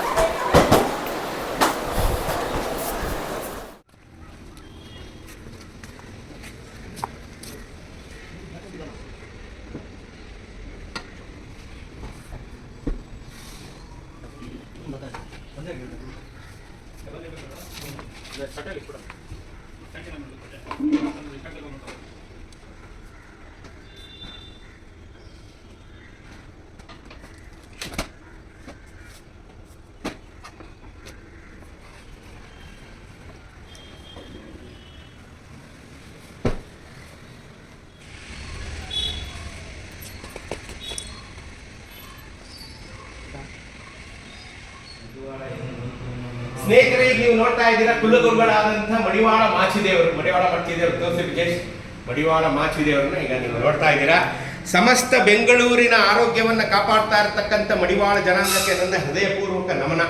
ಸ್ನೇಹಿತರೆ, ಈಗ ನೀವು ನೋಡ್ತಾ ಇದ್ದೀರಾ ಕುಲಗುರುಗಳಾದಂಥ ಮಡಿವಾಳ ಮಾಚಿದೇವರು ತೋರಿಸಿ ವಿಜೇಶ್ ಮಡಿವಾಳ ಮಾಚಿದೇವರನ್ನ ಈಗ ನೀವು ನೋಡ್ತಾ ಇದ್ದೀರಾ. ಸಮಸ್ತ ಬೆಂಗಳೂರಿನ ಆರೋಗ್ಯವನ್ನು ಕಾಪಾಡ್ತಾ ಇರತಕ್ಕಂಥ ಮಡಿವಾಳ ಜನಾಂಗಕ್ಕೆ ನನ್ನ ಹೃದಯಪೂರ್ವಕ ನಮನ.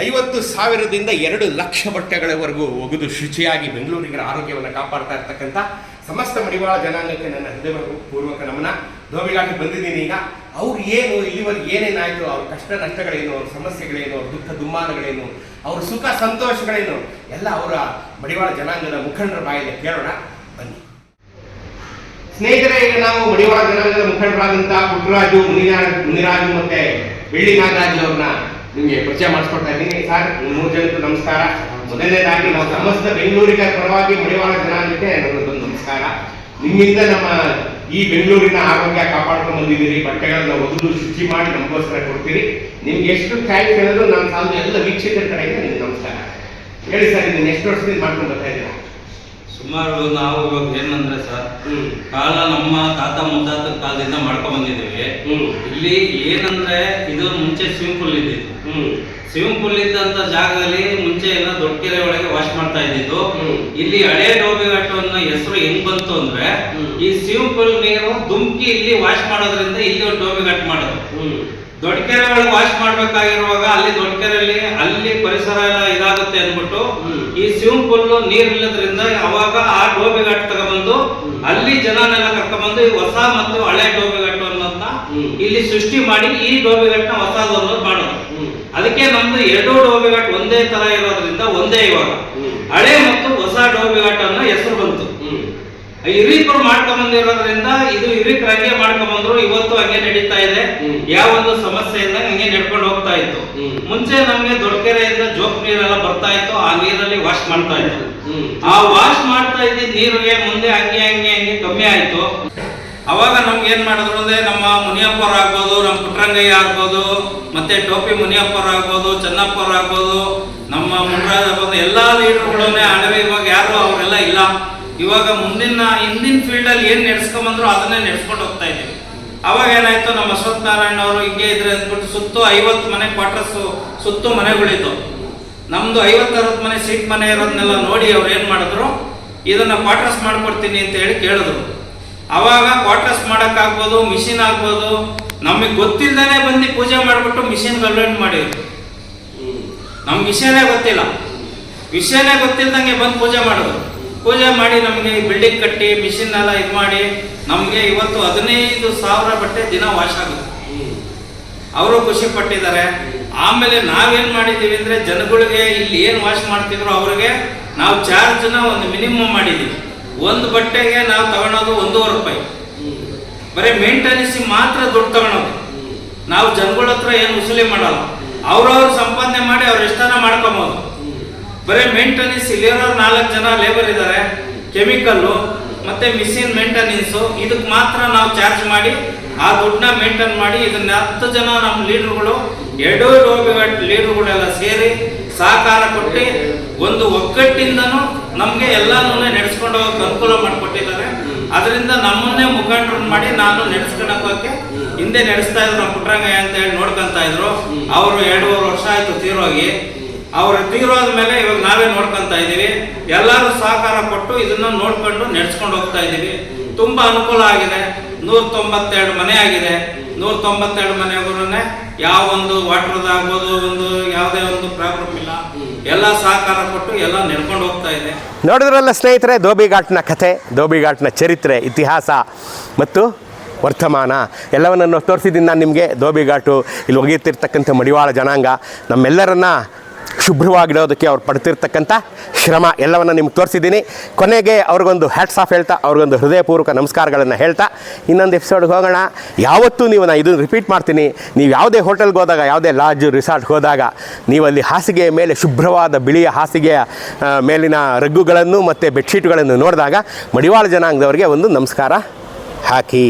50,000ದಿಂದ 2,00,000 ಬಟ್ಟೆಗಳವರೆಗೂ ಒಗೆದು ಶುಚಿಯಾಗಿ ಬೆಂಗಳೂರಿಗರ ಆರೋಗ್ಯವನ್ನು ಕಾಪಾಡ್ತಾ ಇರ್ತಕ್ಕಂಥ ಸಮಸ್ತ ಮಡಿವಾಳ ಜನಾಂಗಕ್ಕೆ ನನ್ನ ಹೃದಯಪೂರ್ವಕ ನಮನ. ಧೋಬಿಘಾಟಿಗೆ ಬಂದಿದ್ದೀನಿ. ಈಗ ಅವ್ರು ಏನು ಇಲ್ಲಿವರೆಗೆ ಏನೇನಾಯಿತು, ಅವ್ರ ಕಷ್ಟ ನಷ್ಟಗಳೇನು, ಅವ್ರ ಸಮಸ್ಯೆಗಳೇನು, ಅವ್ರ ದುಃಖ ದುಮ್ಮಾನಗಳೇನು, ಅವ್ರ ಸುಖ ಸಂತೋಷಗಳೇನು ಎಲ್ಲ ಅವರ ಮಡಿವಾಳ ಜನಾಂಗದ ಮುಖಂಡರ ಬಾಯಲ್ಲಿ ಕೇಳೋಣ ಬನ್ನಿ. ಸ್ನೇಹಿತರೆ, ಈಗ ನಾವು ಮಡಿವಾಳ ಜನಾಂಗದ ಮುಖಂಡರಾದಂಥ ಪುಟ್ಟರಾಜು, ಮುನಿರಾಜು ಮತ್ತೆ ಬೆಳ್ಳಿ ನಾಗರಾಜ್ ಅವ್ರನ್ನ ನಿಮಗೆ ಪರಿಚಯ ಮಾಡಿಸ್ಕೊಡ್ತಾ ಇದ್ದೀನಿ. ಸರ್, 3 ಜನಕ್ಕೂ ನಮಸ್ಕಾರ. ಮೊದಲನೇದಾಗಿ ನಾವು ಸಮಸ್ತ ಬೆಂಗಳೂರಿನ ಪರವಾಗಿ ಮಡಿವಾಳ ಜನಾಂಗಕ್ಕೆ ನನ್ನದೊಂದು ನಮಸ್ಕಾರ. ನಿಮ್ಮಿಂದ ನಮ್ಮ ಈ ಬೆಂಗಳೂರಿನ ಆರೋಗ್ಯ ಕಾಪಾಡ್ಕೊಂಡು ಬಂದಿದ್ದೀರಿ. ಬಟ್ಟೆಗಳನ್ನ ಒಗೆದು ಶುಚಿ ಮಾಡಿ ನಮಗೋಸ್ಕರ ಕೊಡ್ತೀರಿ. ನಿಮ್ಗೆ ಎಷ್ಟು ಥ್ಯಾಂಕ್ಸ್ ಹೇಳಿದ್ರು ನಾನು ಸಾಲದು. ಎಲ್ಲ ವೀಕ್ಷಕರ ಕಡೆಯಿಂದ ನಿಮ್ಗೆ ನಮಸ್ಕಾರ. ಹೇಳಿ ಸರ್, ಇದನ್ನ ಎಷ್ಟು ವರ್ಷದಿಂದ ಮಾಡ್ಕೊಂಡು ಬರ್ತಾ ಇದ್ದೀರಾ? ಸುಮಾರು ನಾವು ಇವಾಗ ಏನಂದ್ರೆ ಸರ್, ಕಾಲ ನಮ್ಮ ತಾತ ಮುತ್ತಾತ ಕಾಲದಿಂದ ಮಾಡ್ಕೊಂಡ್ ಬಂದಿದ್ದೀವಿ. ಇಲ್ಲಿ ಏನಂದ್ರೆ ಇದು ಮುಂಚೆ ಸ್ವಿಮ್ಮಿಂಗ್ ಪೂಲ್ ಇದ್ದಿತ್ತು. ಸ್ವಿಮ್ಮಿಂಗ್ ಪೂಲ್ ಇದ್ದಂತ ಜಾಗದಲ್ಲಿ ಮುಂಚೆ ಎಲ್ಲ ದೊಡ್ಡ ಕೆರೆ ಒಳಗೆ ವಾಶ್ ಮಾಡ್ತಾ ಇದ್ದಿದ್ದು. ಇಲ್ಲಿ ಹಳೆ ಡೋಬಿಘಾಟ್ ಅನ್ನೋ ಹೆಸರು ಹೆಂಗ್ ಬಂತು ಅಂದ್ರೆ, ಈ ಸ್ವಿಮ್ಮಿಂಗ್ ಪೂಲ್ ನೀರು ದುಮ್ಕಿ ಇಲ್ಲಿ ವಾಶ್ ಮಾಡೋದ್ರಿಂದ ಇಲ್ಲಿ ಒಂದು ಡೋಬಿಘಾಟ್ ಮಾಡೋದು. ದೊಡ್ಡ ಕೆರೆ ಒಳಗೆ ವಾಶ್ ಮಾಡ್ಬೇಕಾಗಿರುವಾಗ ಅಲ್ಲಿ ದೊಡ್ಡ ಕೆರೆಯಲ್ಲಿ ಅಲ್ಲಿ ಪರಿಸರ ಎಲ್ಲ ಇದಾಗುತ್ತೆ ಅಂದ್ಬಿಟ್ಟು ಈ ಸ್ವಿಮ್ಮಿಂಗ್ ಪೂಲ್ ನೀರ್ ಇಲ್ಲದ್ರಿಂದ ಅವಾಗ ಆ ಡೋಬಿಘಾಟ್ ತಗೊಂಡ್ಬಂದು ಅಲ್ಲಿ ಜನನೆಲ್ಲ ಕರ್ಕೊಂಡ್ಬಂದು ಹೊಸ ಮತ್ತು ಹಳೆ ಡೋಬಿಘಾಟ್ ಅನ್ನೋದನ್ನ ಇಲ್ಲಿ ಸೃಷ್ಟಿ ಮಾಡಿ ಈ ಡೋಬಿಘಾಟ್ ನ ಹೊಸದು ಅನ್ನೋದು ಮಾಡೋದು. ಅದಕ್ಕೆ ನಮ್ದು 2 ಡೋಬಿಘಾಟ್ ಒಂದೇ ತರ ಇರೋದ್ರಿಂದ ಒಂದೇ ಇವಾಗ ಹಳೆ ಮತ್ತು ಹೊಸ ಡೋಬಿಘಾಟ್ ಅನ್ನೋ ಹೆಸರು ಬಂತು. ಹಿರೀಕರು ಮಾಡ್ಕೊಂಡ್ ಬಂದಿರೋದ್ರಿಂದ ಇದು ಹಿರೀಕರು ಹಂಗೆ ಮಾಡ್ಕೊಂಡ್ ಬಂದ್ರು. ಇವತ್ತು ಹಂಗೆ ನಡೀತಾ ಇದೆ. ಯಾವ ಒಂದು ಸಮಸ್ಯೆ ಇಲ್ಲ, ಹಂಗೆ ನಡ್ಕೊಂಡು ಹೋಗ್ತಾ ಇತ್ತು. ಮುಂಚೆ ನಮ್ಗೆ ದೊಡ್ಡ ಕೆರೆಯಿಂದ ಜೋಕ್ ನೀರೆಲ್ಲ ಬರ್ತಾ ಇತ್ತು. ಆ ನೀರಲ್ಲಿ ವಾಶ್ ಮಾಡ್ತಾ ಇತ್ತು. ಆ ವಾಶ್ ಮಾಡ್ತಾ ಇದ್ದ ನೀರಿಗೆ ಮುಂದೆ ಹಂಗೆ ಹಂಗೆ ಹಂಗೆ ಕಮ್ಮಿ ಆಯ್ತು. ಅವಾಗ ನಮ್ಗೆ ಏನ್ ಮಾಡಿದ್ರು ಅಂದ್ರೆ, ನಮ್ಮ ಮುನಿಯಪ್ಪವ್ರು ಆಗ್ಬೋದು, ನಮ್ಮ ಪುಟ್ರಂಗಯ್ಯ ಆಗ್ಬೋದು, ಮತ್ತೆ ಟೋಪಿ ಮುನಿಯಪ್ಪವ್ರು ಆಗ್ಬೋದು, ಚೆನ್ನಪ್ಪವ್ರು ಆಗ್ಬೋದು, ನಮ್ಮ ಮುನ್ರಾಜ್ ಆಗ್ಬೋದು, ಎಲ್ಲಾ ಲೀಡರ್ಗಳನ್ನೇ ಹಣವೆ. ಇವಾಗ ಯಾರು ಅವರೆಲ್ಲ ಇಲ್ಲ. ಇವಾಗ ಹಿಂದಿನ ಫೀಲ್ಡ್ ಅಲ್ಲಿ ಏನ್ ನಡೆಸ್ಕೊಂಡ್ಬಂದ್ರು ಅದನ್ನೇ ನಡೆಸ್ಕೊಂಡು ಹೋಗ್ತಾ ಇದ್ದೀವಿ. ಅವಾಗ ಏನಾಯ್ತು, ನಮ್ಮ ಅಶ್ವಥ್ ನಾರಾಯಣ ಅವರು ಹಿಂಗೆ ಇದ್ರೆ ಅಂದ್ಬಿಟ್ಟು ಸುತ್ತು 50 ಮನೆ ಕ್ವಾರ್ಟರ್ಸ್ ಸುತ್ತು ಮನೆಗಳಿತ್ತು. ನಮ್ದು 50-60 ಮನೆ ಸೀಟ್ ಮನೆ ಇರೋದನ್ನೆಲ್ಲ ನೋಡಿ ಅವ್ರು ಏನ್ ಮಾಡಿದ್ರು, ಇದನ್ನ ಕ್ವಾರ್ಟರ್ಸ್ ಮಾಡ್ಕೊಡ್ತೀನಿ ಅಂತ ಹೇಳಿ ಕೇಳಿದ್ರು. ಅವಾಗ ಕ್ವಾರ್ಟರ್ಸ್ ಮಾಡಕ್ ಆಗ್ಬೋದು, ಮಿಷಿನ್ ಆಗ್ಬೋದು, ನಮಗೆ ಗೊತ್ತಿಲ್ಲದೇ ಬಂದು ಪೂಜೆ ಮಾಡ್ಬಿಟ್ಟು ಮಿಷಿನ್ ಕನ್ವರ್ಟ್ ಮಾಡಿದ್ರು. ನಮ್ಗೆ ವಿಷಯನೇ ಗೊತ್ತಿಲ್ದಂಗೆ ಬಂದು ಪೂಜೆ ಮಾಡಿದ್ರು. ಪೂಜೆ ಮಾಡಿ ನಮಗೆ ಬಿಲ್ಡಿಂಗ್ ಕಟ್ಟಿ ಮಿಷಿನ್ ಎಲ್ಲ ಇದು ಮಾಡಿ ನಮಗೆ ಇವತ್ತು 15,000 ಬಟ್ಟೆ ದಿನ ವಾಶ್ ಆಗುತ್ತೆ. ಅವರು ಖುಷಿ ಪಟ್ಟಿದ್ದಾರೆ. ಆಮೇಲೆ ನಾವೇನ್ ಮಾಡಿದ್ದೀವಿ ಅಂದ್ರೆ, ಜನಗಳಿಗೆ ಇಲ್ಲಿ ಏನು ವಾಶ್ ಮಾಡ್ತಿದ್ರು ಅವ್ರಿಗೆ ನಾವು ಚಾರ್ಜ್ನ ಒಂದು ಮಿನಿಮಮ್ ಮಾಡಿದ್ದೀವಿ. ಒಂದು ಬಟ್ಟೆಗೆ ನಾವು ತಗೊಳೋದು 1.5 ರೂಪಾಯಿ. ಬರೀ ಮೇಂಟೆನೆನ್ಸ್ ಮಾತ್ರ ದುಡ್ಡು ತಗೊಳೋದು. ನಾವು ಜನಗಳ ಹತ್ರ ಏನು ವಸೂಲಿ ಮಾಡಲ್ಲ. ಅವ್ರವ್ರು ಸಂಪಾದನೆ ಮಾಡಿ ಅವ್ರು ಎಷ್ಟನ ಮಾಡ್ಕೊಬೋದು. ಬರೀ ಮೇಂಟೆನೆನ್ಸ್ ಇಲ್ಲಿರೋ 4 ಜನ ಲೇಬರ್ ಇದ್ದಾರೆ, ಕೆಮಿಕಲ್ಲು ಮತ್ತೆ ಮಿಷಿನ್ ಮೇಂಟೆನೆನ್ಸು, ಇದಕ್ಕೆ ಮಾತ್ರ ನಾವು ಚಾರ್ಜ್ ಮಾಡಿ ಆ ದುಡ್ಡನ್ನ ಮೇಂಟೈನ್ ಮಾಡಿ ಇದನ್ನ 10 ಜನ ನಮ್ಮ ಲೀಡರ್ಗಳು 2 ಡೋಬಿಘಾಟ್ ಲೀಡರ್ಗಳೆಲ್ಲ ಸೇರಿ ಸಹಕಾರ ಕೊಟ್ಟು ಒಂದು ಒಗ್ಗಟ್ಟಿಂದನೂ ನಮಗೆ ಎಲ್ಲಾನು ನಡೆಸ್ಕೊಂಡು ಹೋಗಕ್ಕೆ ಅನುಕೂಲ ಮಾಡಿಕೊಟ್ಟಿದ್ದಾರೆ. ಅದರಿಂದ ನಮ್ಮನ್ನೇ ಮುಖಂಡರನ್ನ ಮಾಡಿ ನಾನು ನಡೆಸ್ಕೊಳ್ಳೋಕೆ ಹಿಂದೆ ನಡೆಸ್ತಾ ಇದ್ರು. ನಮ್ಮ ಪುಟ್ರಂಗಯ್ಯ ಅಂತ ಹೇಳಿ ನೋಡ್ಕೊಂತ ಇದ್ರು. ಅವರು 2.5 ವರ್ಷ ಆಯ್ತು ತೀರೋಗಿ. ಅವ್ರು ತೀರೋದ ಮೇಲೆ ಇವಾಗ ನಾವೇ ನೋಡ್ಕೊಂತ ಇದೀವಿ. ಎಲ್ಲರೂ ಸಹಕಾರ ಕೊಟ್ಟು ಇದನ್ನ ನೋಡ್ಕೊಂಡು ನಡೆಸ್ಕೊಂಡು ಹೋಗ್ತಾ ಇದೀವಿ. ತುಂಬಾ ಅನುಕೂಲ ಆಗಿದೆ. 192 ಮನೆ ಆಗಿದೆ. 192 ಮನೆಗಳನ್ನೇ ಯಾವ ಒಂದು ವಾಟರ್ದ ಆಗ್ಬೋದು, ಒಂದು ಯಾವುದೇ ಒಂದು ಪ್ರಾಬ್ಲಮ್ ಇಲ್ಲ. ಎಲ್ಲ ಸಹಕಾರ ಕೊಟ್ಟು ಎಲ್ಲ ನಡ್ಕೊಂಡು ಹೋಗ್ತಾ ಇದೆ. ನೋಡಿದ್ರಲ್ಲ ಸ್ನೇಹಿತರೆ, ಧೋಬಿಘಾಟ್ನ ಕಥೆ, ಧೋಬಿಘಾಟ್ನ ಚರಿತ್ರೆ, ಇತಿಹಾಸ ಮತ್ತು ವರ್ತಮಾನ ಎಲ್ಲವನ್ನನ್ನು ತೋರಿಸಿದ್ದೀನಿ ನಾನು ನಿಮಗೆ. ಧೋಬಿಘಾಟು, ಇಲ್ಲಿ ಒಗೆಯುತ್ತಿರ್ತಕ್ಕಂಥ ಮಡಿವಾಳ ಜನಾಂಗ, ನಮ್ಮೆಲ್ಲರನ್ನ ಶುಭ್ರವಾಗಿಡೋದಕ್ಕೆ ಅವ್ರು ಪಡ್ತಿರ್ತಕ್ಕಂಥ ಶ್ರಮ ಎಲ್ಲವನ್ನು ನಿಮ್ಗೆ ತೋರಿಸಿದ್ದೀನಿ. ಕೊನೆಗೆ ಅವ್ರಿಗೊಂದು ಹ್ಯಾಟ್ಸ್ ಆಫ್ ಹೇಳ್ತಾ, ಅವ್ರಿಗೊಂದು ಹೃದಯಪೂರ್ವಕ ನಮಸ್ಕಾರಗಳನ್ನು ಹೇಳ್ತಾ ಇನ್ನೊಂದು ಎಪಿಸೋಡ್ಗೆ ಹೋಗೋಣ. ಯಾವತ್ತೂ ನೀವು, ನಾನು ಇದನ್ನು ರಿಪೀಟ್ ಮಾಡ್ತೀನಿ, ನೀವು ಯಾವುದೇ ಹೋಟೆಲ್ಗೆ ಹೋದಾಗ, ಯಾವುದೇ ಲಾಡ್ಜ್ ರಿಸಾರ್ಟ್ಗೆ ಹೋದಾಗ ನೀವಲ್ಲಿ ಹಾಸಿಗೆಯ ಮೇಲೆ ಶುಭ್ರವಾದ ಬಿಳಿಯ ಹಾಸಿಗೆಯ ಮೇಲಿನ ರಗ್ಗುಗಳನ್ನು ಮತ್ತು ಬೆಡ್ಶೀಟ್ಗಳನ್ನು ನೋಡಿದಾಗ ಮಡಿವಾಳ ಜನಾಂಗದವರಿಗೆ ಒಂದು ನಮಸ್ಕಾರ ಹಾಕಿ.